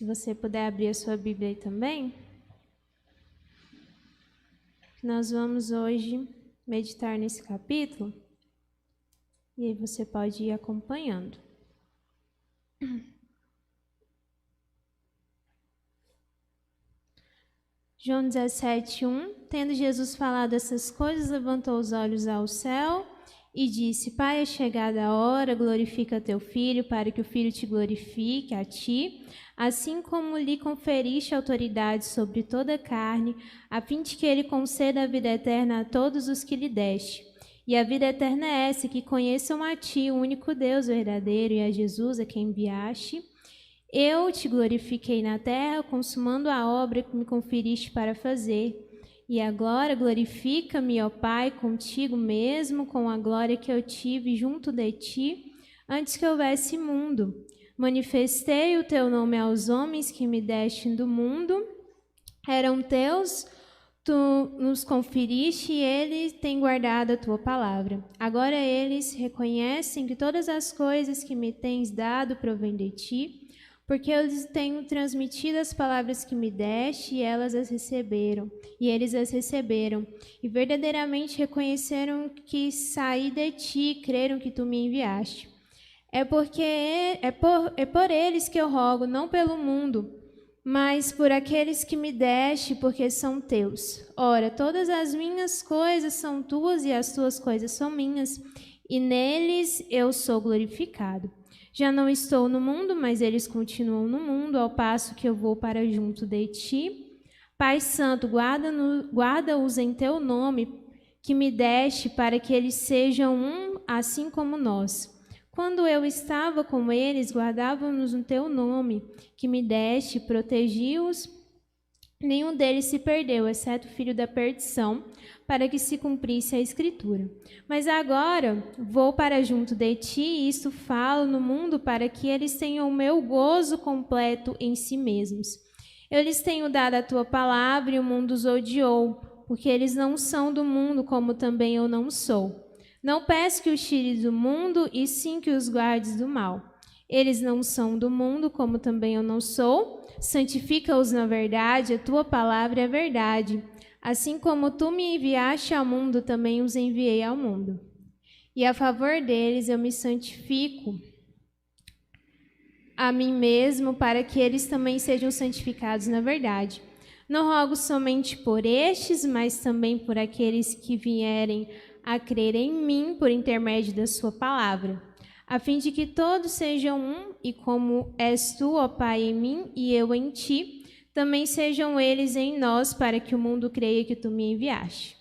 Se você puder abrir a sua Bíblia aí também. Nós vamos hoje meditar nesse capítulo. E aí você pode ir acompanhando. João 17:1. Tendo Jesus falado essas coisas, levantou os olhos ao céu e disse: Pai, é chegada a hora, glorifica teu Filho, para que o Filho te glorifique a ti, assim como lhe conferiste autoridade sobre toda a carne, a fim de que ele conceda a vida eterna a todos os que lhe deste. E a vida eterna é essa, que conheçam a ti, o único Deus verdadeiro, e a Jesus, a quem enviaste. Eu te glorifiquei na terra, consumando a obra que me conferiste para fazer. E agora glorifica-me, ó Pai, contigo mesmo, com a glória que eu tive junto de ti, antes que houvesse mundo. Manifestei o teu nome aos homens que me deste do mundo. Eram teus, tu nos conferiste e eles têm guardado a tua palavra. Agora eles reconhecem que todas as coisas que me tens dado provêm de ti, porque eu lhes tenho transmitido as palavras que me deste e eles as receberam. E verdadeiramente reconheceram que saí de ti e creram que tu me enviaste. É por eles que eu rogo, não pelo mundo, mas por aqueles que me deste, porque são teus. Ora, todas as minhas coisas são tuas e as tuas coisas são minhas, e neles eu sou glorificado. Já não estou no mundo, mas eles continuam no mundo, ao passo que eu vou para junto de ti. Pai Santo, guarda-os em teu nome, que me deste, para que eles sejam um, assim como nós. Quando eu estava com eles, guardavam-nos no teu nome, que me deste, protegi-os. Nenhum deles se perdeu, exceto o filho da perdição, para que se cumprisse a Escritura. Mas agora vou para junto de ti, e isto falo no mundo, para que eles tenham o meu gozo completo em si mesmos. Eu lhes tenho dado a tua palavra, e o mundo os odiou, porque eles não são do mundo, como também eu não sou. Não peço que os tires do mundo, e sim que os guardes do mal. Eles não são do mundo, como também eu não sou. Santifica-os na verdade, a tua palavra é verdade. Assim como tu me enviaste ao mundo, também os enviei ao mundo. E a favor deles eu me santifico a mim mesmo, para que eles também sejam santificados na verdade. Não rogo somente por estes, mas também por aqueles que vierem a crer em mim por intermédio da sua palavra, a fim de que todos sejam um, e como és tu, ó Pai, em mim e eu em ti, também sejam eles em nós, para que o mundo creia que tu me enviaste.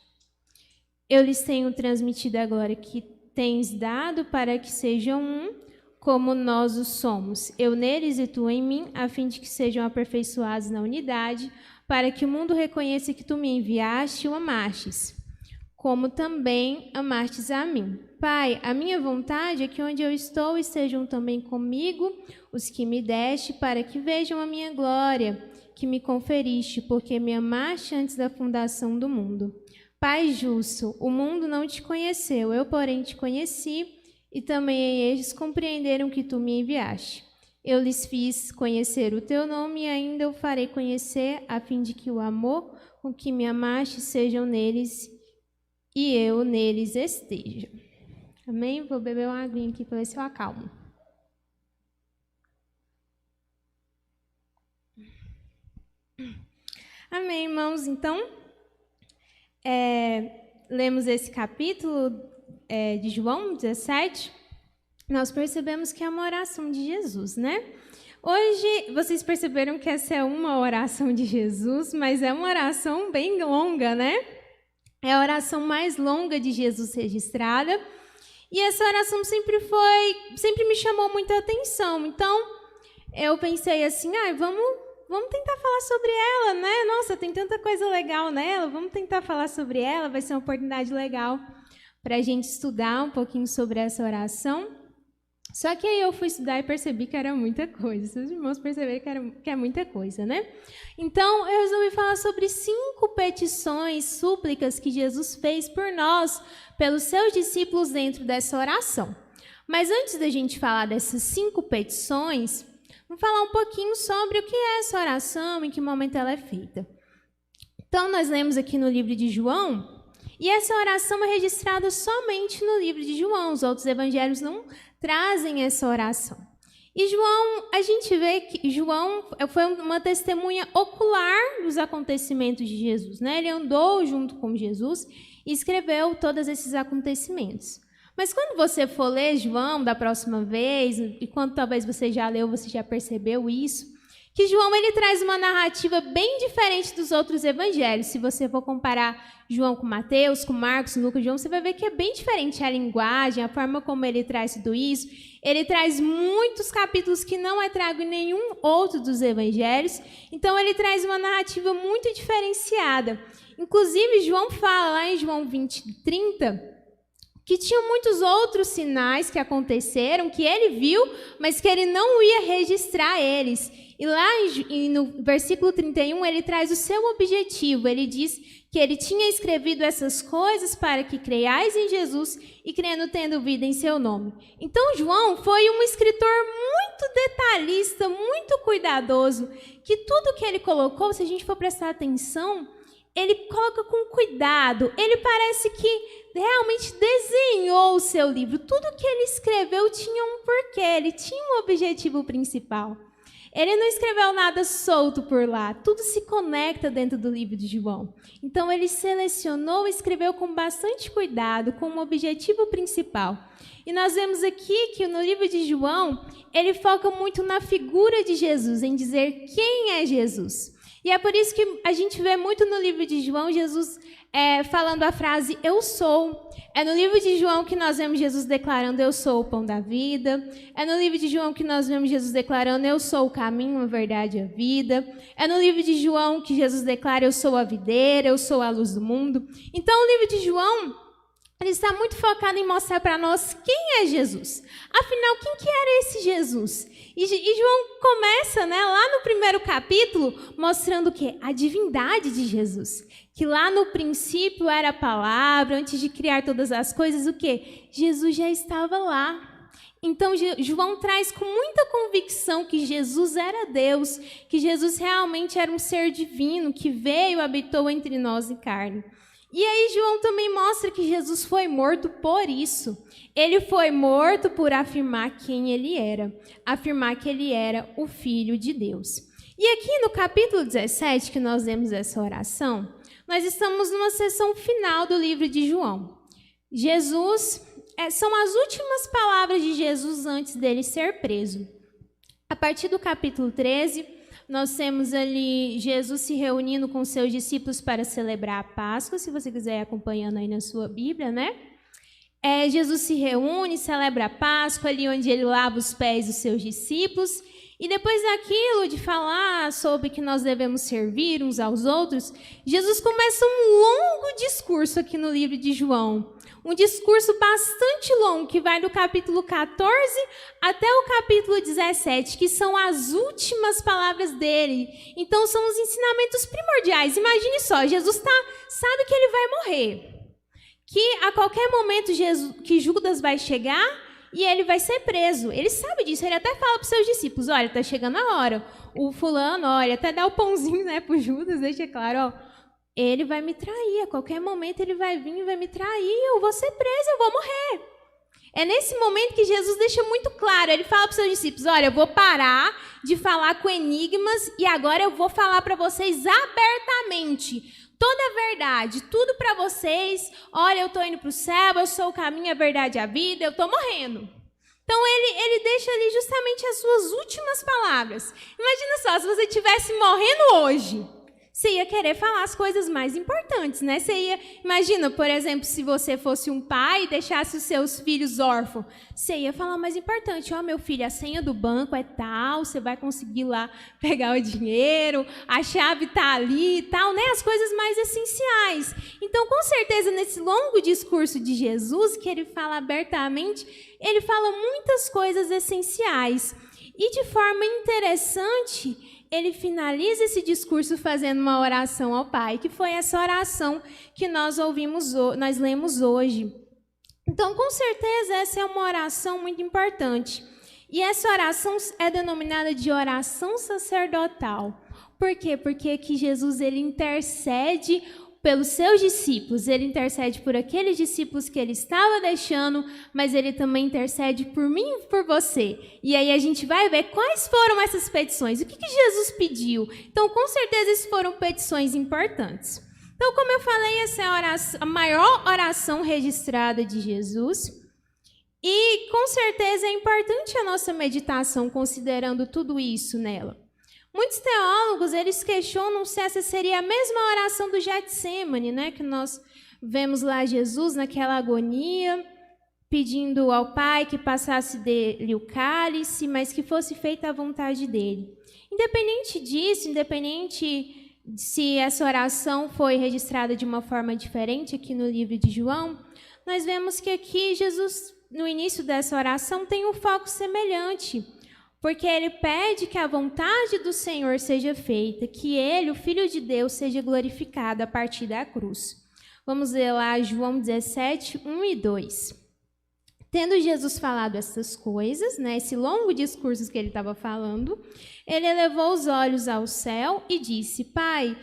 Eu lhes tenho transmitido a glória que tens dado, para que sejam um, como nós o somos, eu neles e tu em mim, a fim de que sejam aperfeiçoados na unidade, para que o mundo reconheça que tu me enviaste e o amastes, como também amastes a mim. Pai, a minha vontade é que onde eu estou estejam também comigo os que me deste, para que vejam a minha glória que me conferiste, porque me amaste antes da fundação do mundo. Pai justo, o mundo não te conheceu, eu, porém, te conheci, e também eles compreenderam que tu me enviaste. Eu lhes fiz conhecer o teu nome, e ainda o farei conhecer, a fim de que o amor com que me amaste sejam neles e eu neles esteja. Amém? Vou beber uma aguinha aqui para ver se eu acalmo. Amém, irmãos? Então, lemos esse capítulo de João 17. Nós percebemos que é uma oração de Jesus, né? Hoje, vocês perceberam que essa é uma oração de Jesus, mas é uma oração bem longa, né? É a oração mais longa de Jesus registrada. E essa oração sempre me chamou muita atenção. Então, eu pensei assim, vamos tentar falar sobre ela, né? Nossa, tem tanta coisa legal nela, vamos tentar falar sobre ela, vai ser uma oportunidade legal para a gente estudar um pouquinho sobre essa oração. Só que aí eu fui estudar e percebi que era muita coisa. Os irmãos perceberam que é muita coisa, né? Então, eu resolvi falar sobre 5 petições, súplicas que Jesus fez por nós, pelos seus discípulos dentro dessa oração. Mas antes da gente falar dessas 5 petições, Vamos falar um pouquinho sobre o que é essa oração, em que momento ela é feita. Então, nós lemos aqui no livro de João, e essa oração é registrada somente no livro de João. Os outros evangelhos não trazem essa oração. E João, a gente vê que João foi uma testemunha ocular dos acontecimentos de Jesus, né? Ele andou junto com Jesus e escreveu todos esses acontecimentos. Mas quando você for ler João da próxima vez, e quando talvez você já leu, você já percebeu isso, que João ele traz uma narrativa bem diferente dos outros evangelhos. Se você for comparar João com Mateus, com Marcos, Lucas, João, você vai ver que é bem diferente a linguagem, a forma como ele traz tudo isso. Ele traz muitos capítulos que não é trago em nenhum outro dos evangelhos. Então, ele traz uma narrativa muito diferenciada. Inclusive, João fala lá em João 20:30, que tinham muitos outros sinais que aconteceram, que ele viu, mas que ele não ia registrar eles. E lá no versículo 31, ele traz o seu objetivo. Ele diz que ele tinha escrevido essas coisas para que creiais em Jesus e crendo tendo vida em seu nome. Então, João foi um escritor muito detalhista, muito cuidadoso, que tudo que ele colocou, se a gente for prestar atenção, ele coloca com cuidado. Ele parece que realmente desenhou o seu livro. Tudo que ele escreveu tinha um porquê, ele tinha um objetivo principal. Ele não escreveu nada solto por lá, tudo se conecta dentro do livro de João. Então, ele selecionou e escreveu com bastante cuidado, com um objetivo principal. E nós vemos aqui que no livro de João, ele foca muito na figura de Jesus, em dizer quem é Jesus. E é por isso que a gente vê muito no livro de João, Jesus falando a frase, eu sou. É no livro de João que nós vemos Jesus declarando, eu sou o pão da vida. É no livro de João que nós vemos Jesus declarando, eu sou o caminho, a verdade e a vida. É no livro de João que Jesus declara, eu sou a videira, eu sou a luz do mundo. Então, o livro de João, ele está muito focado em mostrar para nós quem é Jesus. Afinal, quem que era esse Jesus? E João começa, né, lá no primeiro capítulo, mostrando o quê? A divindade de Jesus. Que lá no princípio era a palavra, antes de criar todas as coisas, o quê? Jesus já estava lá. Então, João traz com muita convicção que Jesus era Deus, que Jesus realmente era um ser divino, que veio e habitou entre nós em carne. E aí João também mostra que Jesus foi morto por isso. Ele foi morto por afirmar quem ele era, afirmar que ele era o Filho de Deus. E aqui no capítulo 17, que nós lemos essa oração, nós estamos numa seção final do livro de João. Jesus, são as últimas palavras de Jesus antes dele ser preso. A partir do capítulo 13... nós temos ali Jesus se reunindo com seus discípulos para celebrar a Páscoa, se você quiser ir acompanhando aí na sua Bíblia, né? Jesus se reúne, celebra a Páscoa, ali onde ele lava os pés dos seus discípulos. E depois daquilo de falar sobre que nós devemos servir uns aos outros, Jesus começa um longo discurso aqui no livro de João. Um discurso bastante longo, que vai do capítulo 14 até o capítulo 17, que são as últimas palavras dele. Então, são os ensinamentos primordiais. Imagine só, Jesus sabe que ele vai morrer. Que a qualquer momento que Judas vai chegar e ele vai ser preso. Ele sabe disso, ele até fala para os seus discípulos, olha, está chegando a hora. O fulano, olha, até dá o pãozinho, né, para o Judas, deixa claro, ó. Ele vai me trair, a qualquer momento ele vai vir e vai me trair, eu vou ser preso, eu vou morrer. É nesse momento que Jesus deixa muito claro, ele fala para os seus discípulos, olha, eu vou parar de falar com enigmas e agora eu vou falar para vocês abertamente toda a verdade, tudo para vocês. Olha, eu estou indo para o céu, eu sou o caminho, a verdade e a vida, eu estou morrendo. Então, ele deixa ali justamente as suas últimas palavras. Imagina só, se você estivesse morrendo hoje, você ia querer falar as coisas mais importantes, né? Imagina, por exemplo, se você fosse um pai e deixasse os seus filhos órfãos, você ia falar o mais importante, ó, meu filho, a senha do banco é tal, você vai conseguir lá pegar o dinheiro, a chave está ali e tal, né? As coisas mais essenciais. Então, com certeza, nesse longo discurso de Jesus, que ele fala abertamente, ele fala muitas coisas essenciais. E de forma interessante, ele finaliza esse discurso fazendo uma oração ao Pai, que foi essa oração que nós lemos hoje. Então, com certeza, essa é uma oração muito importante. E essa oração é denominada de oração sacerdotal. Por quê? Porque aqui Jesus ele intercede pelos seus discípulos, ele intercede por aqueles discípulos que ele estava deixando, mas ele também intercede por mim e por você. E aí a gente vai ver quais foram essas petições, o que Jesus pediu. Então, com certeza, essas foram petições importantes. Então, como eu falei, essa é a maior oração registrada de Jesus. E, com certeza, é importante a nossa meditação considerando tudo isso nela. Muitos teólogos, eles questionam se essa seria a mesma oração do Getsemane, né? Que nós vemos lá Jesus naquela agonia, pedindo ao Pai que passasse dele o cálice, mas que fosse feita a vontade dele. Independente disso, independente se essa oração foi registrada de uma forma diferente aqui no livro de João, nós vemos que aqui Jesus, no início dessa oração, tem um foco semelhante, porque ele pede que a vontade do Senhor seja feita, que ele, o Filho de Deus, seja glorificado a partir da cruz. Vamos ler lá João 17, 1 e 2. Tendo Jesus falado essas coisas, né, esse longo discurso que ele estava falando, ele elevou os olhos ao céu e disse: Pai,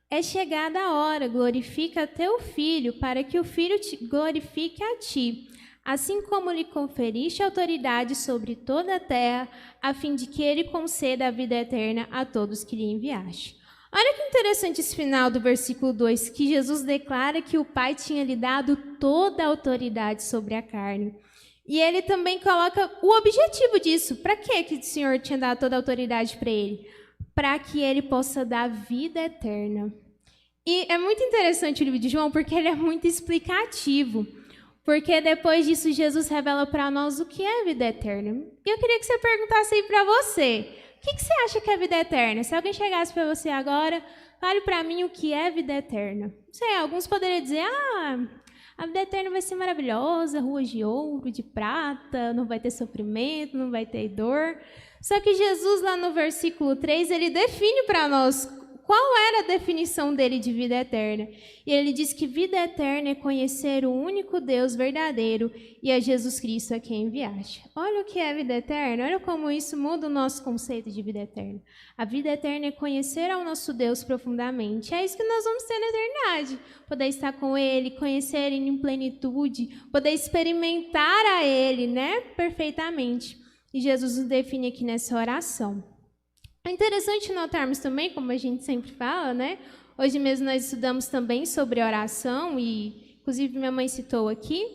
é chegada a hora, glorifica teu Filho, para que o Filho te glorifique a ti, assim como lhe conferiste autoridade sobre toda a terra, a fim de que ele conceda a vida eterna a todos que lhe enviaste. Olha que interessante esse final do versículo 2, que Jesus declara que o Pai tinha lhe dado toda a autoridade sobre a carne. E ele também coloca o objetivo disso. Para que o Senhor tinha dado toda a autoridade para ele? Para que ele possa dar vida eterna. E é muito interessante o livro de João, porque ele é muito explicativo. Porque depois disso, Jesus revela para nós o que é vida eterna. E eu queria que você perguntasse aí para você, o que você acha que é vida eterna? Se alguém chegasse para você agora, fale para mim o que é vida eterna. Não sei, alguns poderiam dizer, a vida eterna vai ser maravilhosa, ruas de ouro, de prata, não vai ter sofrimento, não vai ter dor. Só que Jesus, lá no versículo 3, ele define para nós qual era a definição dele de vida eterna. E ele diz que vida eterna é conhecer o único Deus verdadeiro e a Jesus Cristo a quem enviaste. Olha o que é vida eterna, olha como isso muda o nosso conceito de vida eterna. A vida eterna é conhecer ao nosso Deus profundamente. É isso que nós vamos ter na eternidade. Poder estar com Ele, conhecer Ele em plenitude, poder experimentar a Ele, né, perfeitamente. E Jesus nos define aqui nessa oração. É interessante notarmos também, como a gente sempre fala, né? Hoje mesmo nós estudamos também sobre oração e, inclusive, minha mãe citou aqui,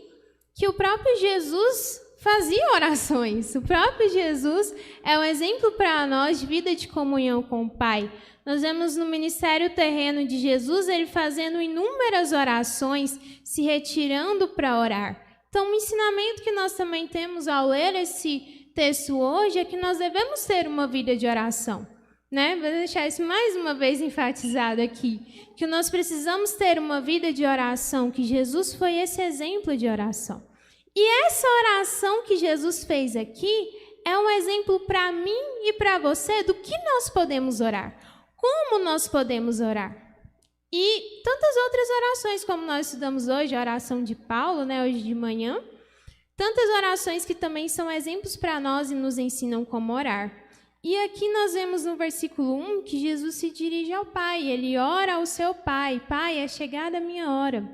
que o próprio Jesus fazia orações. O próprio Jesus é um exemplo para nós de vida de comunhão com o Pai. Nós vemos no ministério terreno de Jesus ele fazendo inúmeras orações, se retirando para orar. Então, um ensinamento que nós também temos ao ler esse texto hoje é que nós devemos ter uma vida de oração, né? Vou deixar isso mais uma vez enfatizado aqui, que nós precisamos ter uma vida de oração, que Jesus foi esse exemplo de oração. E essa oração que Jesus fez aqui é um exemplo para mim e para você do que nós podemos orar, como nós podemos orar. E tantas outras orações, como nós estudamos hoje, a oração de Paulo, né, hoje de manhã, tantas orações que também são exemplos para nós e nos ensinam como orar. E aqui nós vemos no versículo 1 que Jesus se dirige ao Pai, ele ora ao seu Pai, Pai, é chegada a minha hora.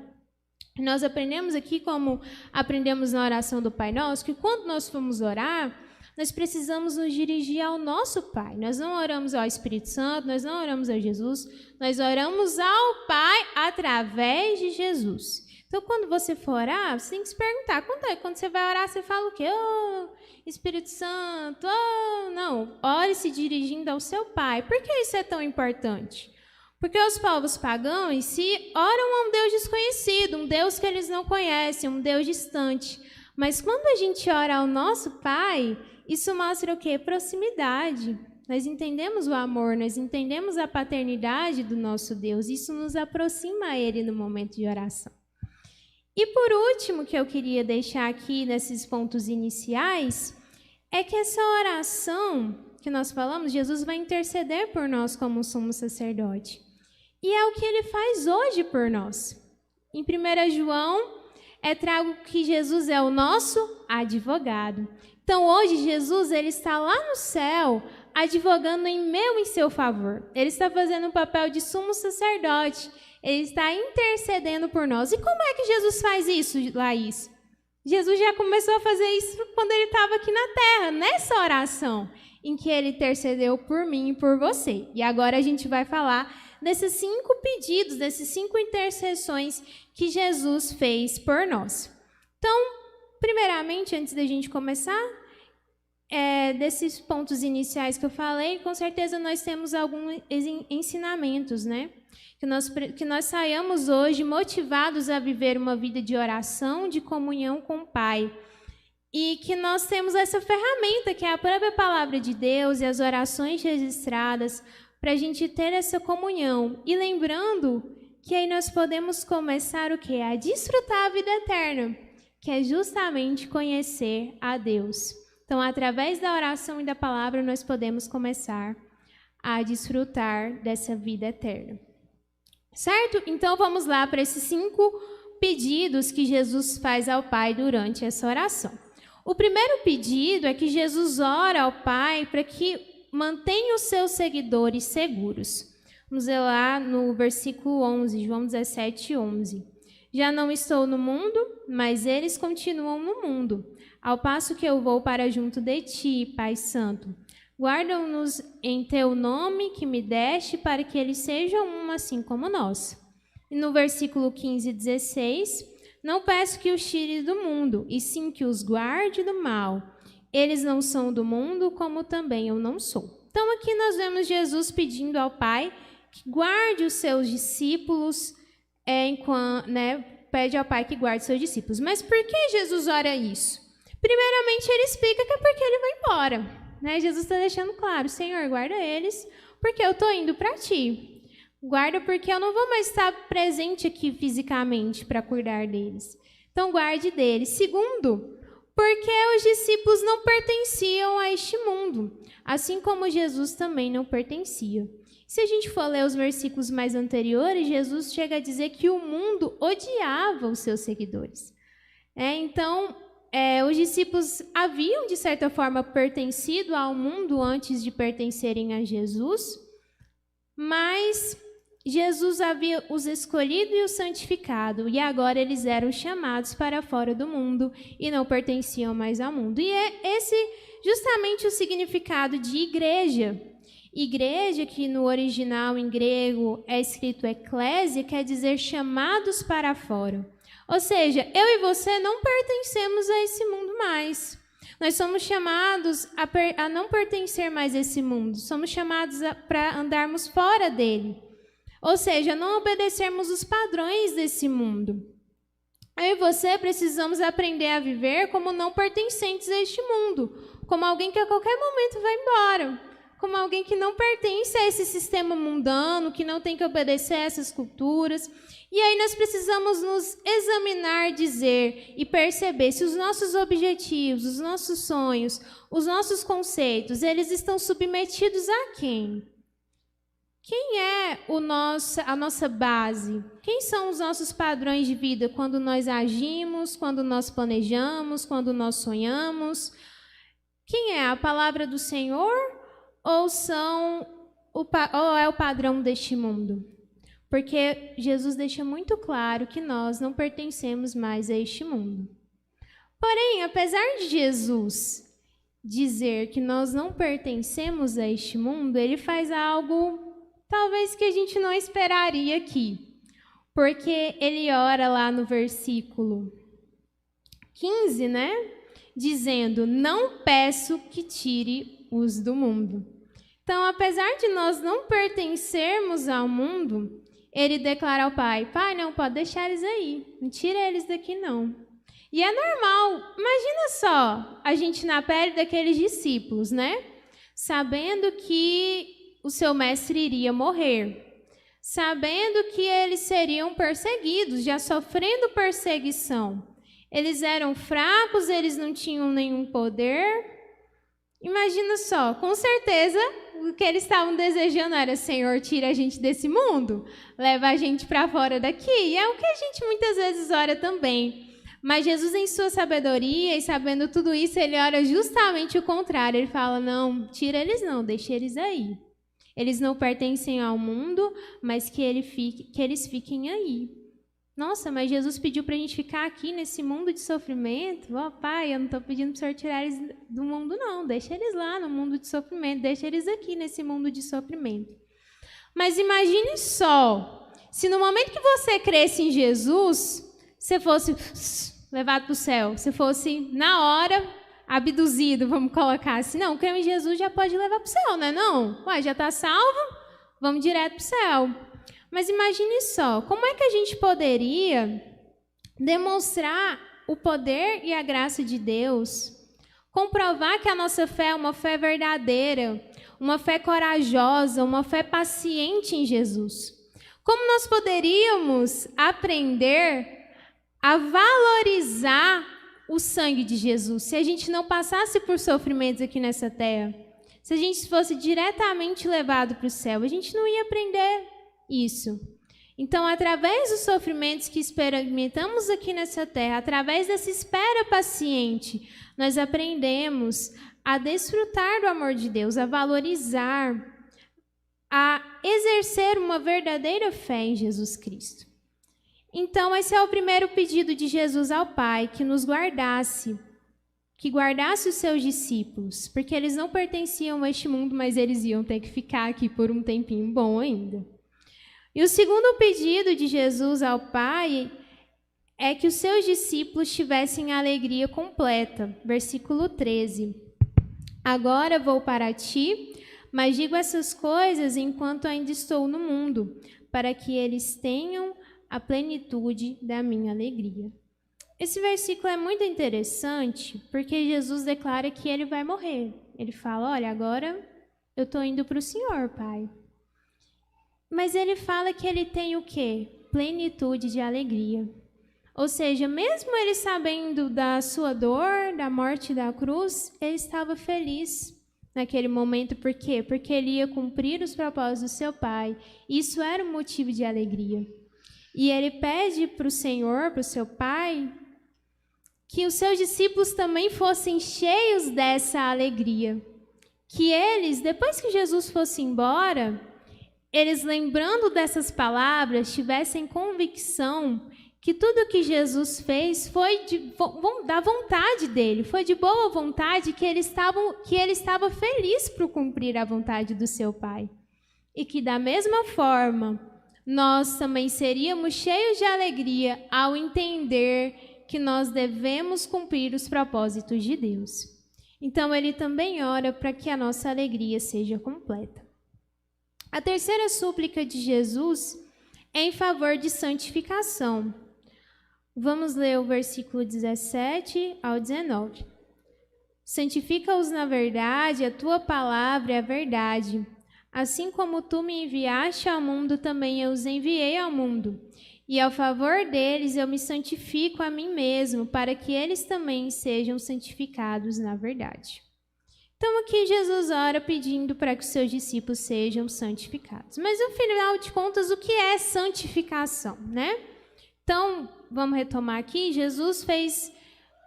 Nós aprendemos aqui, como aprendemos na oração do Pai Nosso, que quando nós formos orar, nós precisamos nos dirigir ao nosso Pai. Nós não oramos ao Espírito Santo, nós não oramos a Jesus, nós oramos ao Pai através de Jesus. Então, quando você for orar, você tem que se perguntar, quando você vai orar, você fala o quê? Oh, Espírito Santo, oh, não. Ore se dirigindo ao seu Pai. Por que isso é tão importante? Porque os povos pagãos em si oram a um Deus desconhecido, um Deus que eles não conhecem, um Deus distante. Mas quando a gente ora ao nosso Pai, isso mostra o quê? Proximidade. Nós entendemos o amor, nós entendemos a paternidade do nosso Deus. Isso nos aproxima a Ele no momento de oração. E por último, que eu queria deixar aqui nesses pontos iniciais, é que essa oração que nós falamos, Jesus vai interceder por nós como sumo sacerdote. E é o que ele faz hoje por nós. Em 1 João, trago que Jesus é o nosso advogado. Então, hoje, Jesus ele está lá no céu, advogando em meu e em seu favor. Ele está fazendo o papel de sumo sacerdote. Ele está intercedendo por nós. E como é que Jesus faz isso, Laís? Jesus já começou a fazer isso quando ele estava aqui na terra, nessa oração, em que ele intercedeu por mim e por você. E agora a gente vai falar desses 5 pedidos, desses 5 intercessões que Jesus fez por nós. Então, primeiramente, antes da gente começar, desses pontos iniciais que eu falei, com certeza nós temos alguns ensinamentos, né? Que nós saiamos hoje motivados a viver uma vida de oração, de comunhão com o Pai. E que nós temos essa ferramenta, que é a própria palavra de Deus e as orações registradas, para a gente ter essa comunhão. E lembrando que aí nós podemos começar o quê? A desfrutar a vida eterna, que é justamente conhecer a Deus. Então, através da oração e da palavra, nós podemos começar a desfrutar dessa vida eterna. Certo? Então, vamos lá para esses 5 pedidos que Jesus faz ao Pai durante essa oração. O primeiro pedido é que Jesus ora ao Pai para que mantenha os seus seguidores seguros. Vamos ver lá no versículo 11, João 17, 11. Já não estou no mundo, mas eles continuam no mundo, ao passo que eu vou para junto de ti, Pai Santo. Guardam-nos em teu nome que me deste, para que eles sejam um assim como nós. E no versículo 15 e 16, não peço que os tire do mundo, e sim que os guarde do mal. Eles não são do mundo, como também eu não sou. Então aqui nós vemos Jesus pedindo ao Pai que guarde os seus discípulos, pede ao Pai que guarde os seus discípulos. Mas por que Jesus ora isso? Primeiramente ele explica que é porque ele vai embora. Jesus está deixando claro, Senhor, guarda eles, porque eu estou indo para ti. Guarda porque eu não vou mais estar presente aqui fisicamente para cuidar deles. Então, guarde deles. Segundo, porque os discípulos não pertenciam a este mundo, assim como Jesus também não pertencia. Se a gente for ler os versículos mais anteriores, Jesus chega a dizer que o mundo odiava os seus seguidores. Os discípulos haviam, de certa forma, pertencido ao mundo antes de pertencerem a Jesus, mas Jesus havia os escolhido e os santificado, e agora eles eram chamados para fora do mundo e não pertenciam mais ao mundo. E é esse justamente o significado de igreja. Igreja, que no original em grego é escrito eclésia, quer dizer chamados para fora. Ou seja, eu e você não pertencemos a esse mundo mais. Nós somos chamados a não pertencer mais a esse mundo. Somos chamados para andarmos fora dele. Ou seja, não obedecermos os padrões desse mundo. Eu e você precisamos aprender a viver como não pertencentes a este mundo. Como alguém que a qualquer momento vai embora. Como alguém que não pertence a esse sistema mundano, que não tem que obedecer a essas culturas. E aí nós precisamos nos examinar, dizer e perceber se os nossos objetivos, os nossos sonhos, os nossos conceitos, eles estão submetidos a quem? Quem é a nossa base? Quem são os nossos padrões de vida quando nós agimos, quando nós planejamos, quando nós sonhamos? Quem é? A palavra do Senhor ou é o padrão deste mundo? Porque Jesus deixa muito claro que nós não pertencemos mais a este mundo. Porém, apesar de Jesus dizer que nós não pertencemos a este mundo, ele faz algo talvez que a gente não esperaria aqui. Porque ele ora lá no versículo 15, dizendo, não peço que tire-os do mundo. Então, apesar de nós não pertencermos ao mundo, ele declara ao Pai, Pai, não pode deixar eles aí, não tira eles daqui não. E é normal, imagina só, a gente na pele daqueles discípulos, sabendo que o seu mestre iria morrer, sabendo que eles seriam perseguidos, já sofrendo perseguição. Eles eram fracos, eles não tinham nenhum poder. Imagina só, com certeza o que eles estavam desejando era, Senhor, tira a gente desse mundo, leva a gente para fora daqui. E é o que a gente muitas vezes ora também. Mas Jesus, em sua sabedoria e sabendo tudo isso, ele ora justamente o contrário. Ele fala, não, tira eles não, deixa eles aí. Eles não pertencem ao mundo, mas que eles fiquem aí. Nossa, mas Jesus pediu para a gente ficar aqui nesse mundo de sofrimento? Ó, Pai, eu não estou pedindo para o Senhor tirar eles do mundo, não. Deixa eles lá no mundo de sofrimento, deixa eles aqui nesse mundo de sofrimento. Mas imagine só, se no momento que você cresce em Jesus, você fosse levado para o céu, você fosse, na hora, abduzido, vamos colocar assim. Não, creu em Jesus já pode levar para o céu, não é não? Ué, já está salvo, vamos direto para o céu. Mas imagine só, como é que a gente poderia demonstrar o poder e a graça de Deus, comprovar que a nossa fé é uma fé verdadeira, uma fé corajosa, uma fé paciente em Jesus? Como nós poderíamos aprender a valorizar o sangue de Jesus se a gente não passasse por sofrimentos aqui nessa terra? Se a gente fosse diretamente levado para o céu, a gente não ia aprender isso. Então, através dos sofrimentos que experimentamos aqui nessa terra, através dessa espera paciente, nós aprendemos a desfrutar do amor de Deus, a valorizar, a exercer uma verdadeira fé em Jesus Cristo. Então, esse é o primeiro pedido de Jesus ao Pai, que nos guardasse, que guardasse os seus discípulos, porque eles não pertenciam a este mundo, mas eles iam ter que ficar aqui por um tempinho bom ainda. E o segundo pedido de Jesus ao Pai é que os seus discípulos tivessem a alegria completa. Versículo 13. Agora vou para ti, mas digo essas coisas enquanto ainda estou no mundo, para que eles tenham a plenitude da minha alegria. Esse versículo é muito interessante, porque Jesus declara que ele vai morrer. Ele fala, olha, agora eu estou indo para o Senhor, Pai. Mas ele fala que ele tem o quê? Plenitude de alegria. Ou seja, mesmo ele sabendo da sua dor, da morte da cruz, ele estava feliz naquele momento. Por quê? Porque ele ia cumprir os propósitos do seu Pai. Isso era um motivo de alegria. E ele pede para o Senhor, para o seu Pai, que os seus discípulos também fossem cheios dessa alegria. Que eles, depois que Jesus fosse embora, eles, lembrando dessas palavras, tivessem convicção que tudo que Jesus fez foi da vontade dele, foi de boa vontade, que ele estava feliz por cumprir a vontade do seu Pai. E que, da mesma forma, nós também seríamos cheios de alegria ao entender que nós devemos cumprir os propósitos de Deus. Então, ele também ora para que a nossa alegria seja completa. A terceira súplica de Jesus é em favor de santificação. Vamos ler o versículo 17 ao 19. Santifica-os na verdade, a tua palavra é a verdade. Assim como tu me enviaste ao mundo, também eu os enviei ao mundo. E ao favor deles eu me santifico a mim mesmo, para que eles também sejam santificados na verdade. Então aqui Jesus ora pedindo para que os seus discípulos sejam santificados. Mas no final de contas, o que é santificação, né? Então, vamos retomar aqui. Jesus fez,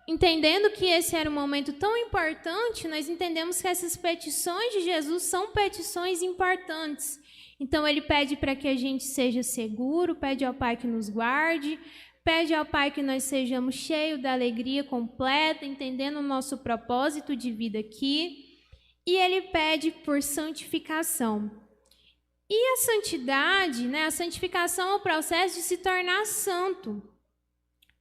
entendendo que esse era um momento tão importante, nós entendemos que essas petições de Jesus são petições importantes. Então, ele pede para que a gente seja seguro, pede ao Pai que nos guarde, pede ao Pai que nós sejamos cheios da alegria completa, entendendo o nosso propósito de vida aqui. E ele pede por santificação. E a santidade, né? A santificação é o processo de se tornar santo.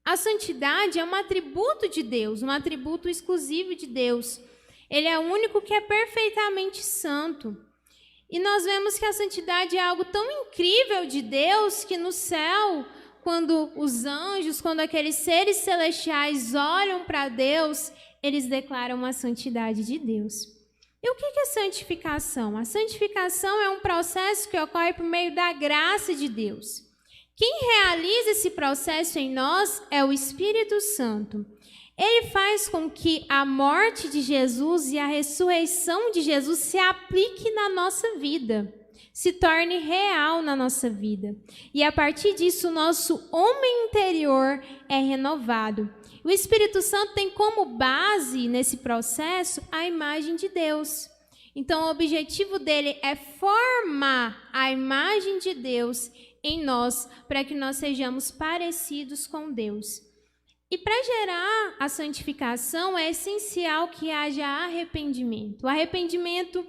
A santidade é um atributo de Deus, um atributo exclusivo de Deus. Ele é o único que é perfeitamente santo. E nós vemos que a santidade é algo tão incrível de Deus que no céu, quando os anjos, quando aqueles seres celestiais olham para Deus, eles declaram a santidade de Deus. E o que é santificação? A santificação é um processo que ocorre por meio da graça de Deus. Quem realiza esse processo em nós é o Espírito Santo. Ele faz com que a morte de Jesus e a ressurreição de Jesus se aplique na nossa vida, se torne real na nossa vida. E a partir disso, o nosso homem interior é renovado. O Espírito Santo tem como base nesse processo a imagem de Deus. Então, o objetivo dele é formar a imagem de Deus em nós, para que nós sejamos parecidos com Deus. E para gerar a santificação, é essencial que haja arrependimento. O arrependimento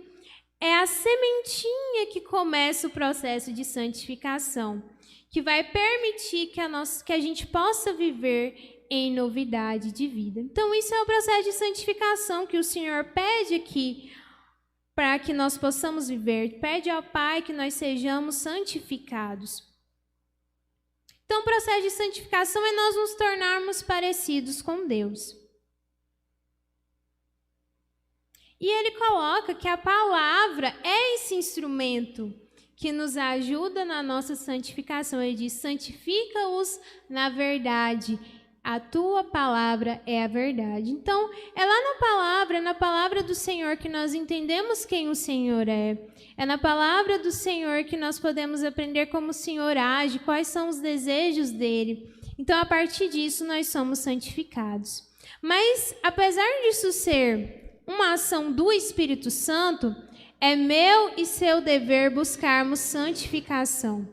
é a sementinha que começa o processo de santificação, que vai permitir que a gente possa viver em novidade de vida. Então, isso é o processo de santificação que o Senhor pede aqui, para que nós possamos viver. Pede ao Pai que nós sejamos santificados. Então, o processo de santificação é nós nos tornarmos parecidos com Deus. E ele coloca que a palavra é esse instrumento que nos ajuda na nossa santificação. Ele diz: santifica-os na verdade. A tua palavra é a verdade. Então, é lá na palavra do Senhor que nós entendemos quem o Senhor é. É na palavra do Senhor que nós podemos aprender como o Senhor age, quais são os desejos dele. Então, a partir disso, nós somos santificados. Mas, apesar disso ser uma ação do Espírito Santo, é meu e seu dever buscarmos santificação.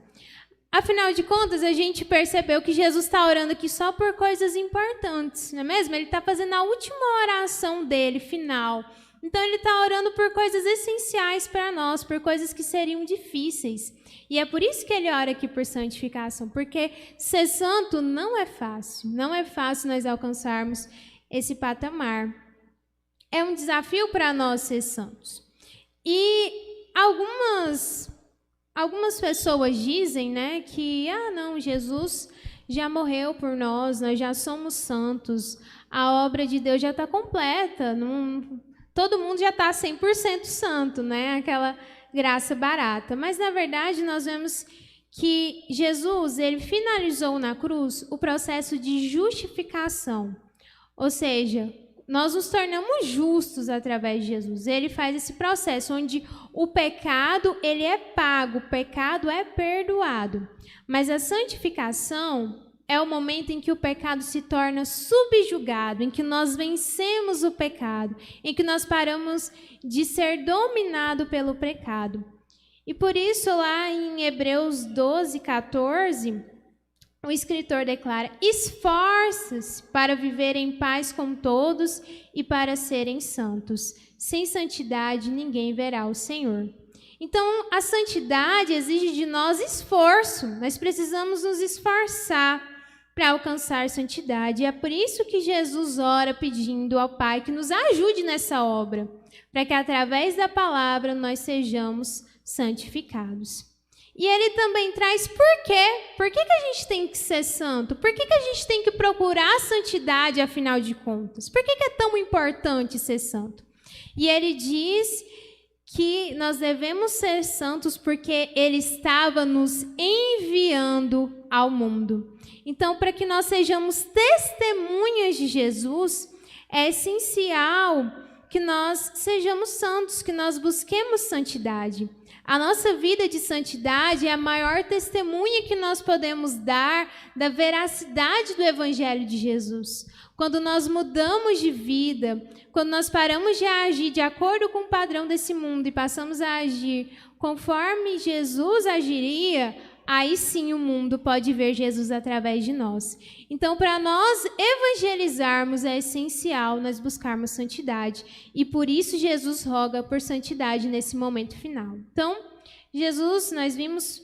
Afinal de contas, a gente percebeu que Jesus está orando aqui só por coisas importantes, não é mesmo? Ele está fazendo a última oração dele, final. Então, ele está orando por coisas essenciais para nós, por coisas que seriam difíceis. E é por isso que ele ora aqui por santificação, porque ser santo não é fácil. Não é fácil nós alcançarmos esse patamar. É um desafio para nós ser santos. E algumas pessoas dizem, né, que não, Jesus já morreu por nós já somos santos, a obra de Deus já está completa, todo mundo já está 100% santo, né, aquela graça barata. Mas, na verdade, nós vemos que Jesus, ele finalizou na cruz o processo de justificação, ou seja, nós nos tornamos justos através de Jesus. Ele faz esse processo onde o pecado ele é pago, o pecado é perdoado. Mas a santificação é o momento em que o pecado se torna subjugado, em que nós vencemos o pecado, em que nós paramos de ser dominado pelo pecado. E por isso, lá em Hebreus 12, 14... o escritor declara: esforça-se para viver em paz com todos e para serem santos. Sem santidade ninguém verá o Senhor. Então, a santidade exige de nós esforço. Nós precisamos nos esforçar para alcançar santidade. E é por isso que Jesus ora pedindo ao Pai que nos ajude nessa obra, para que através da palavra nós sejamos santificados. E ele também traz por quê? Por que a gente tem que ser santo? Por que a gente tem que procurar a santidade, afinal de contas? Por que é tão importante ser santo? E ele diz que nós devemos ser santos porque ele estava nos enviando ao mundo. Então, para que nós sejamos testemunhas de Jesus, é essencial que nós sejamos santos, que nós busquemos santidade. A nossa vida de santidade é a maior testemunha que nós podemos dar da veracidade do Evangelho de Jesus. Quando nós mudamos de vida, quando nós paramos de agir de acordo com o padrão desse mundo e passamos a agir conforme Jesus agiria, aí sim o mundo pode ver Jesus através de nós. Então, para nós evangelizarmos, é essencial nós buscarmos santidade. E por isso Jesus roga por santidade nesse momento final. Então, nós vimos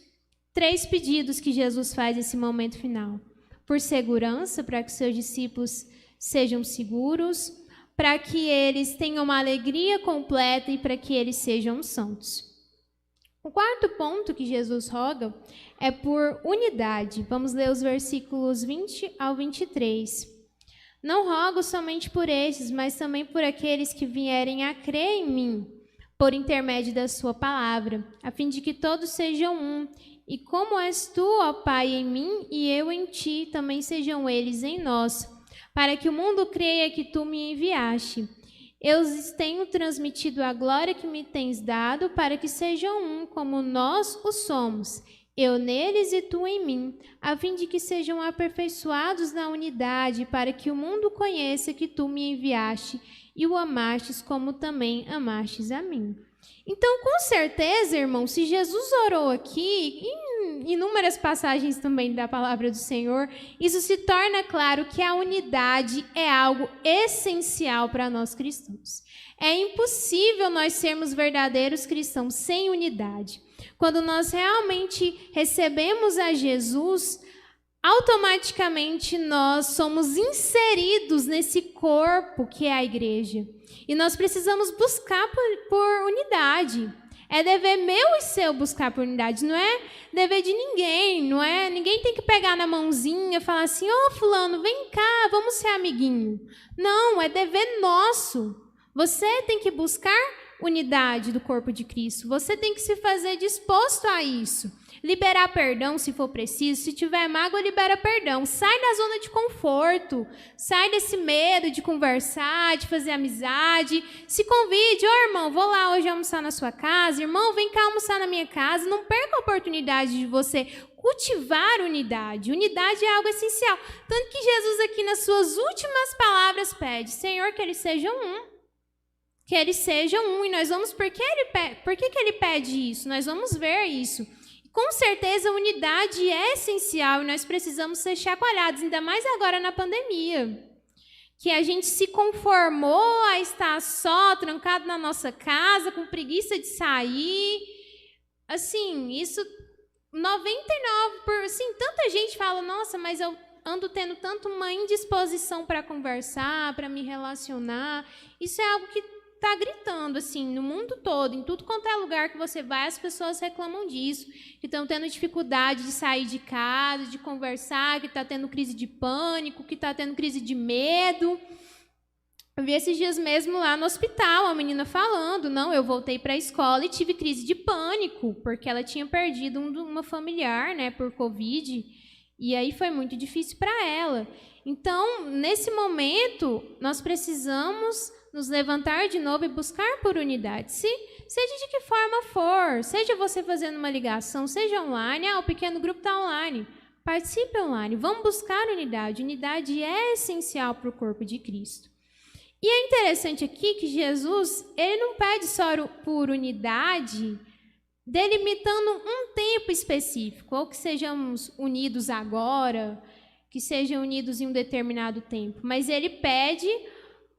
3 pedidos que Jesus faz nesse momento final. Por segurança, para que seus discípulos sejam seguros, para que eles tenham uma alegria completa e para que eles sejam santos. O 4º ponto que Jesus roga é por unidade. Vamos ler os versículos 20 ao 23. Não rogo somente por estes, mas também por aqueles que vierem a crer em mim, por intermédio da sua palavra, a fim de que todos sejam um. E como és tu, ó Pai, em mim e eu em ti, também sejam eles em nós, para que o mundo creia que tu me enviaste. Eu lhes tenho transmitido a glória que me tens dado, para que sejam um, como nós o somos. eu neles e tu em mim, a fim de que sejam aperfeiçoados na unidade, para que o mundo conheça que tu me enviaste e o amastes como também amastes a mim. Então, com certeza, irmão, se Jesus orou aqui, em inúmeras passagens também da palavra do Senhor, isso se torna claro que a unidade é algo essencial para nós cristãos. É impossível nós sermos verdadeiros cristãos sem unidade. Quando nós realmente recebemos a Jesus, automaticamente nós somos inseridos nesse corpo que é a igreja. E nós precisamos buscar por unidade. É dever meu e seu buscar por unidade, não é dever de ninguém, não é? Ninguém tem que pegar na mãozinha e falar assim, ô fulano, vem cá, vamos ser amiguinho. Não, é dever nosso. Você tem que buscar unidade do corpo de Cristo. Você tem que se fazer disposto a isso. Liberar perdão se for preciso. Se tiver mágoa, libera perdão. Sai da zona de conforto. Sai desse medo de conversar, de fazer amizade. Se convide. Ô, irmão, vou lá hoje almoçar na sua casa. Irmão, vem cá almoçar na minha casa. Não perca a oportunidade de você cultivar unidade. Unidade é algo essencial. Tanto que Jesus aqui nas suas últimas palavras pede, Senhor, que eles sejam um. Que eles sejam um. E nós vamos... Por que ele pede isso? Nós vamos ver isso. Com certeza, a unidade é essencial e nós precisamos ser chacoalhados, ainda mais agora na pandemia. Que a gente se conformou a estar só, trancado na nossa casa, com preguiça de sair. Assim, isso... 99%... Assim, tanta gente fala, nossa, mas eu ando tendo tanto uma indisposição para conversar, para me relacionar. Isso é algo que está gritando, assim, no mundo todo, em tudo quanto é lugar que você vai, as pessoas reclamam disso, que estão tendo dificuldade de sair de casa, de conversar, que está tendo crise de pânico, que está tendo crise de medo. Eu vi esses dias mesmo lá no hospital, a menina falando, não, eu voltei para a escola e tive crise de pânico, porque ela tinha perdido uma familiar, né, por Covid, e aí foi muito difícil para ela. Então, nesse momento, nós precisamos nos levantar de novo e buscar por unidade. Seja de que forma for, seja você fazendo uma ligação, seja online, o pequeno grupo está online, participe online, vamos buscar unidade. Unidade é essencial para o corpo de Cristo. E é interessante aqui que Jesus, ele não pede só por unidade, delimitando um tempo específico, ou que sejamos unidos agora, que sejam unidos em um determinado tempo, mas ele pede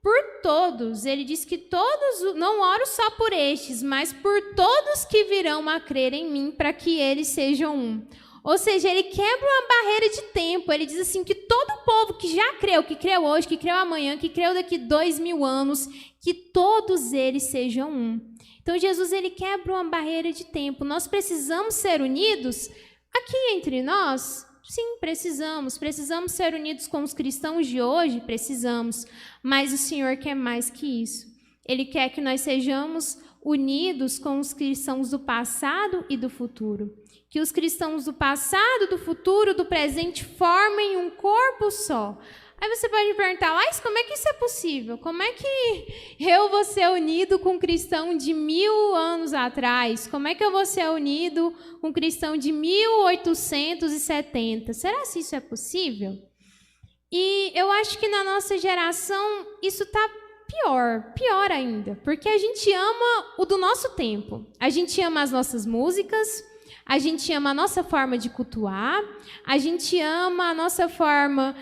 por todos. Ele diz que todos, não oro só por estes, mas por todos que virão a crer em mim, para que eles sejam um. Ou seja, ele quebra uma barreira de tempo. Ele diz assim que todo o povo que já creu, que creu hoje, que creu amanhã, que creu daqui 2000 anos, que todos eles sejam um. Então, Jesus, ele quebra uma barreira de tempo. Nós precisamos ser unidos aqui entre nós? Sim, precisamos. Precisamos ser unidos com os cristãos de hoje? Precisamos. Mas o Senhor quer mais que isso. Ele quer que nós sejamos unidos com os cristãos do passado e do futuro. Que os cristãos do passado, do futuro, do presente formem um corpo só. Aí você pode me perguntar, mas como é que isso é possível? Como é que eu vou ser unido com um cristão de 1000 anos atrás? Como é que eu vou ser unido com um cristão de 1870? Será que isso é possível? E eu acho que na nossa geração isso está pior ainda, porque a gente ama o do nosso tempo. A gente ama as nossas músicas, a gente ama a nossa forma de cultuar, a gente ama a nossa forma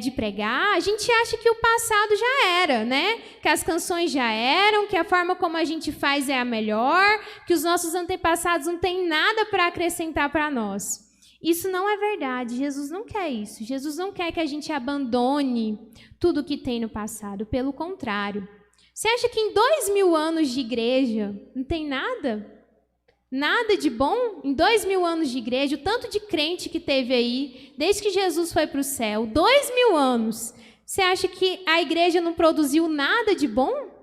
de pregar, a gente acha que o passado já era, né? Que as canções já eram, que a forma como a gente faz é a melhor, que os nossos antepassados não têm nada para acrescentar para nós. Isso não é verdade. Jesus não quer isso. Jesus não quer que a gente abandone tudo que tem no passado. Pelo contrário. Você acha que em 2000 anos de igreja não tem nada? Nada de bom? Em 2000 anos de igreja, o tanto de crente que teve aí, desde que Jesus foi para o céu, 2000 anos. Você acha que a igreja não produziu nada de bom?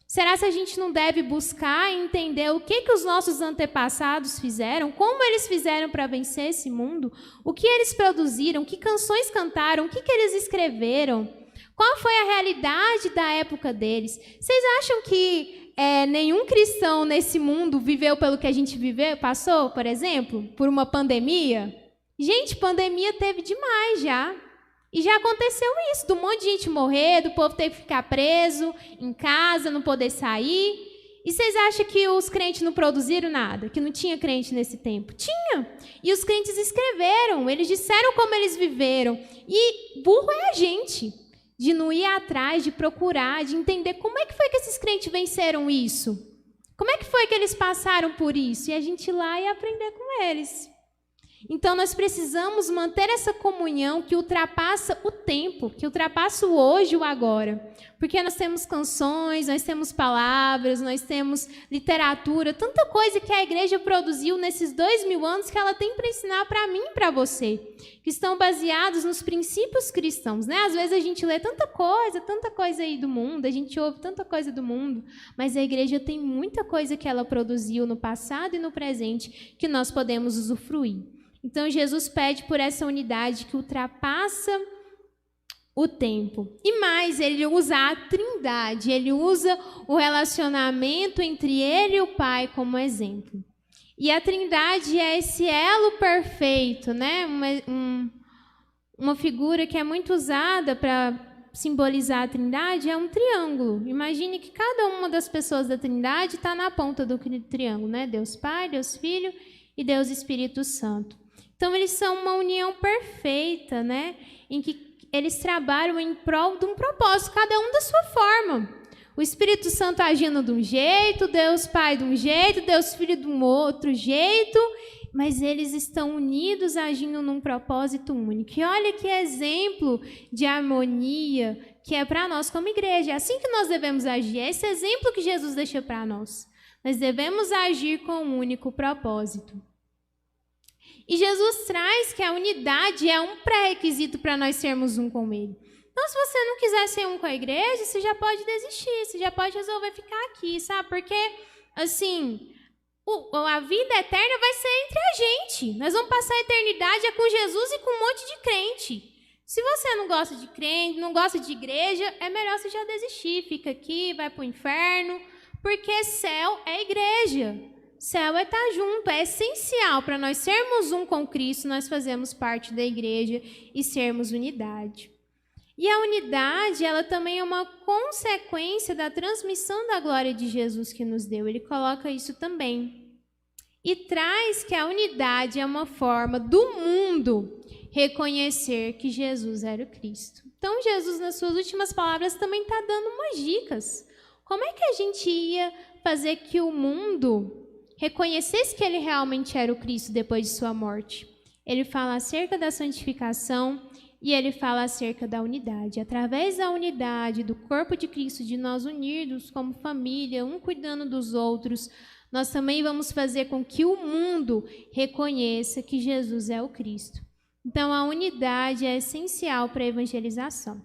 Será que a gente não deve buscar e entender o que os nossos antepassados fizeram? Como eles fizeram para vencer esse mundo? O que eles produziram? Que canções cantaram? O que eles escreveram? Qual foi a realidade da época deles? Vocês acham que nenhum cristão nesse mundo viveu pelo que a gente passou, por exemplo, por uma pandemia. Gente, pandemia teve demais já. E já aconteceu isso, do monte de gente morrer, do povo ter que ficar preso em casa, não poder sair. E vocês acham que os crentes não produziram nada? Que não tinha crente nesse tempo? Tinha. E os crentes escreveram, eles disseram como eles viveram. E burro é a gente, de não ir atrás, de procurar, de entender como é que foi que esses crentes venceram isso. Como é que foi que eles passaram por isso? E a gente ir lá e aprender com eles. Então, nós precisamos manter essa comunhão que ultrapassa o tempo, que ultrapassa o hoje e o agora. Porque nós temos canções, nós temos palavras, nós temos literatura, tanta coisa que a igreja produziu nesses 2000 anos que ela tem para ensinar para mim e para você, que estão baseados nos princípios cristãos, né? Às vezes a gente lê tanta coisa aí do mundo, a gente ouve tanta coisa do mundo, mas a igreja tem muita coisa que ela produziu no passado e no presente que nós podemos usufruir. Então, Jesus pede por essa unidade que ultrapassa o tempo. E mais, ele usa a trindade, ele usa o relacionamento entre ele e o Pai como exemplo. E a trindade é esse elo perfeito, né? Uma figura que é muito usada para simbolizar a trindade é um triângulo. Imagine que cada uma das pessoas da trindade está na ponta do triângulo, né? Deus Pai, Deus Filho e Deus Espírito Santo. Então, eles são uma união perfeita, né? Em que eles trabalham em prol de um propósito, cada um da sua forma. O Espírito Santo agindo de um jeito, Deus Pai de um jeito, Deus Filho de um outro jeito, mas eles estão unidos agindo num propósito único. E olha que exemplo de harmonia que é para nós como igreja. É assim que nós devemos agir. É esse exemplo que Jesus deixa para nós. Nós devemos agir com um único propósito. E Jesus traz que a unidade é um pré-requisito para nós sermos um com Ele. Então, se você não quiser ser um com a igreja, você já pode desistir, você já pode resolver ficar aqui, sabe? Porque, assim, a vida eterna vai ser entre a gente. Nós vamos passar a eternidade com Jesus e com um monte de crente. Se você não gosta de crente, não gosta de igreja, é melhor você já desistir. Fica aqui, vai para o inferno, porque céu é igreja. Céu é estar junto, é essencial para nós sermos um com Cristo, nós fazemos parte da igreja e sermos unidade. E a unidade, ela também é uma consequência da transmissão da glória de Jesus que nos deu. Ele coloca isso também. E traz que a unidade é uma forma do mundo reconhecer que Jesus era o Cristo. Então, Jesus, nas suas últimas palavras, também está dando umas dicas. Como é que a gente ia fazer que o mundo reconhecesse que ele realmente era o Cristo depois de sua morte? Ele fala acerca da santificação e ele fala acerca da unidade. Através da unidade do corpo de Cristo, de nós unidos como família, um cuidando dos outros, nós também vamos fazer com que o mundo reconheça que Jesus é o Cristo. Então, a unidade é essencial para a evangelização.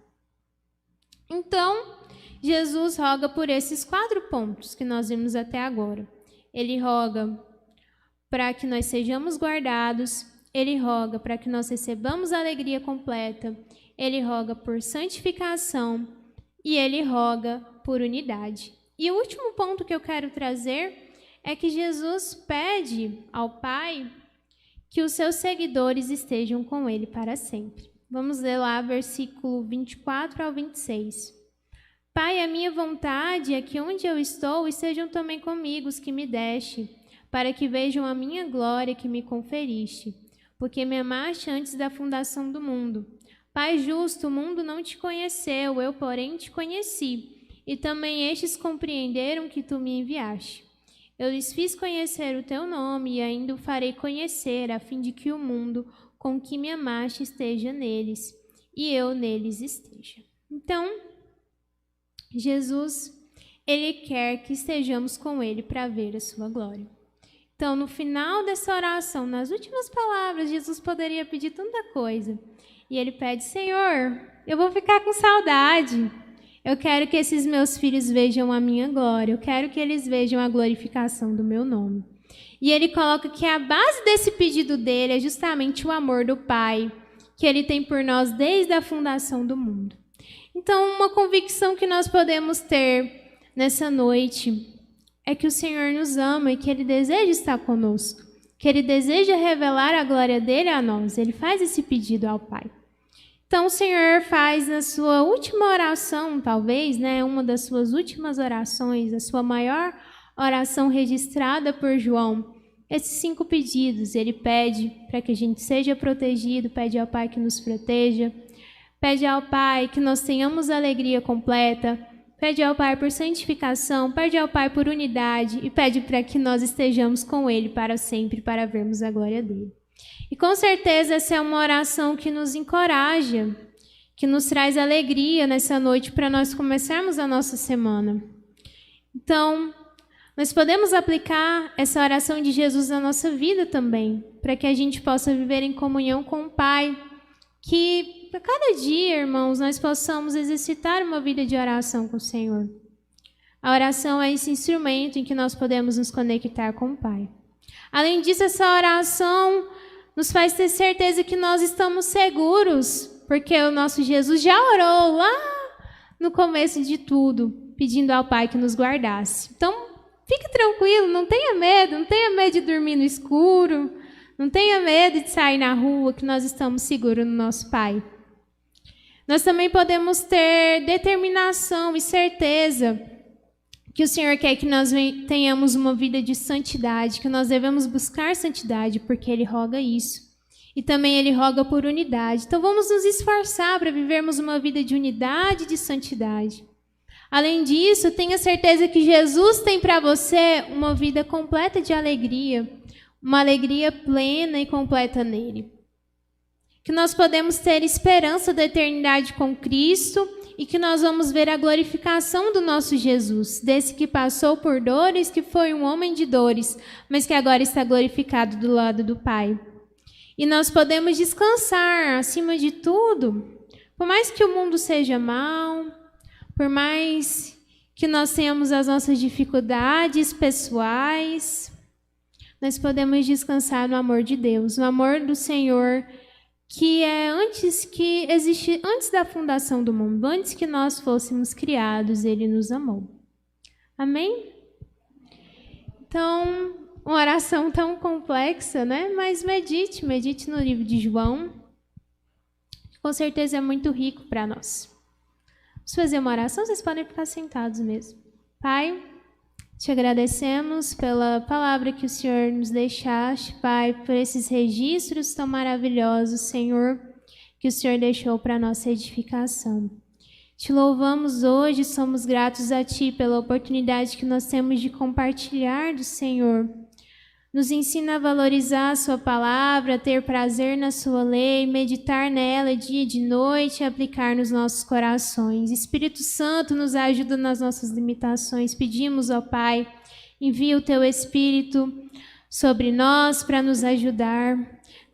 Então, Jesus roga por esses 4 pontos que nós vimos até agora. Ele roga para que nós sejamos guardados, ele roga para que nós recebamos a alegria completa, ele roga por santificação e ele roga por unidade. E o último ponto que eu quero trazer é que Jesus pede ao Pai que os seus seguidores estejam com ele para sempre. Vamos ler lá versículo 24 ao 26. Pai, a minha vontade é que onde eu estou estejam também comigo os que me deste, para que vejam a minha glória que me conferiste, porque me amaste antes da fundação do mundo. Pai justo, o mundo não te conheceu, eu, porém, te conheci, e também estes compreenderam que tu me enviaste. Eu lhes fiz conhecer o teu nome e ainda o farei conhecer, a fim de que o mundo com que me amaste esteja neles, e eu neles esteja. Então, Jesus, ele quer que estejamos com ele para ver a sua glória. Então, no final dessa oração, nas últimas palavras, Jesus poderia pedir tanta coisa. E ele pede, Senhor, eu vou ficar com saudade. Eu quero que esses meus filhos vejam a minha glória. Eu quero que eles vejam a glorificação do meu nome. E ele coloca que a base desse pedido dele é justamente o amor do Pai, que ele tem por nós desde a fundação do mundo. Então, uma convicção que nós podemos ter nessa noite é que o Senhor nos ama e que Ele deseja estar conosco, que Ele deseja revelar a glória dEle a nós. Ele faz esse pedido ao Pai. Então, o Senhor faz na sua última oração, talvez, né, uma das suas últimas orações, a sua maior oração registrada por João, esses 5 pedidos. Ele pede para que a gente seja protegido, pede ao Pai que nos proteja, pede ao Pai que nós tenhamos alegria completa, pede ao Pai por santificação, pede ao Pai por unidade e pede para que nós estejamos com Ele para sempre, para vermos a glória dEle. E com certeza essa é uma oração que nos encoraja, que nos traz alegria nessa noite para nós começarmos a nossa semana. Então, nós podemos aplicar essa oração de Jesus na nossa vida também, para que a gente possa viver em comunhão com o Pai, que a cada dia, irmãos, nós possamos exercitar uma vida de oração com o Senhor. A oração é esse instrumento em que nós podemos nos conectar com o Pai. Além disso, essa oração nos faz ter certeza que nós estamos seguros, porque o nosso Jesus já orou lá no começo de tudo, pedindo ao Pai que nos guardasse. Então, fique tranquilo, não tenha medo de dormir no escuro, não tenha medo de sair na rua, que nós estamos seguros no nosso Pai. Nós também podemos ter determinação e certeza que o Senhor quer que nós tenhamos uma vida de santidade, que nós devemos buscar santidade, porque Ele roga isso. E também Ele roga por unidade. Então vamos nos esforçar para vivermos uma vida de unidade e de santidade. Além disso, tenha certeza que Jesus tem para você uma vida completa de alegria, uma alegria plena e completa nele. Que nós podemos ter esperança da eternidade com Cristo e que nós vamos ver a glorificação do nosso Jesus, desse que passou por dores, que foi um homem de dores, mas que agora está glorificado do lado do Pai. E nós podemos descansar, acima de tudo, por mais que o mundo seja mau, por mais que nós tenhamos as nossas dificuldades pessoais, nós podemos descansar no amor de Deus, no amor do Senhor, que existe antes da fundação do mundo, antes que nós fôssemos criados, Ele nos amou. Amém? Então, uma oração tão complexa, né? Mas medite no livro de João, que com certeza é muito rico para nós. Vamos fazer uma oração? Vocês podem ficar sentados mesmo. Pai, te agradecemos pela palavra que o Senhor nos deixaste, Pai, por esses registros tão maravilhosos, Senhor, que o Senhor deixou para a nossa edificação. Te louvamos hoje, somos gratos a Ti pela oportunidade que nós temos de compartilhar do Senhor. Nos ensina a valorizar a Sua palavra, a ter prazer na Sua lei, meditar nela dia e de noite e aplicar nos nossos corações. Espírito Santo, nos ajuda nas nossas limitações. Pedimos, ó Pai, envia o Teu Espírito sobre nós para nos ajudar.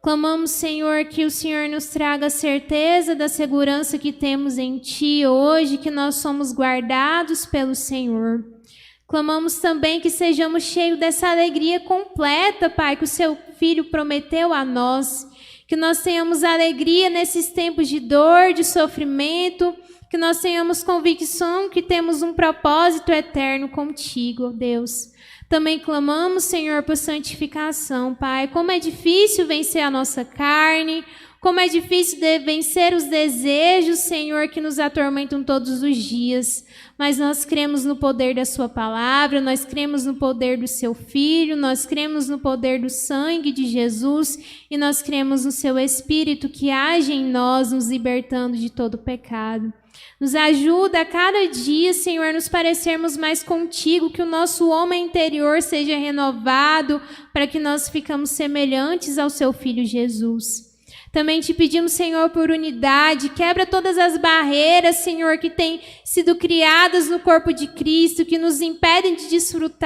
Clamamos, Senhor, que o Senhor nos traga a certeza da segurança que temos em Ti hoje, que nós somos guardados pelo Senhor. Clamamos também que sejamos cheios dessa alegria completa, Pai, que o Seu Filho prometeu a nós. Que nós tenhamos alegria nesses tempos de dor, de sofrimento, que nós tenhamos convicção que temos um propósito eterno contigo, Deus. Também clamamos, Senhor, por santificação, Pai. Como é difícil vencer a nossa carne, como é difícil vencer os desejos, Senhor, que nos atormentam todos os dias. Mas nós cremos no poder da Sua palavra, nós cremos no poder do Seu Filho, nós cremos no poder do sangue de Jesus e nós cremos no Seu Espírito que age em nós, nos libertando de todo pecado. Nos ajuda a cada dia, Senhor, nos parecermos mais contigo, que o nosso homem interior seja renovado para que nós ficamos semelhantes ao Seu Filho Jesus. Também te pedimos, Senhor, por unidade, quebra todas as barreiras, Senhor, que têm sido criadas no corpo de Cristo, que nos impedem de desfrutar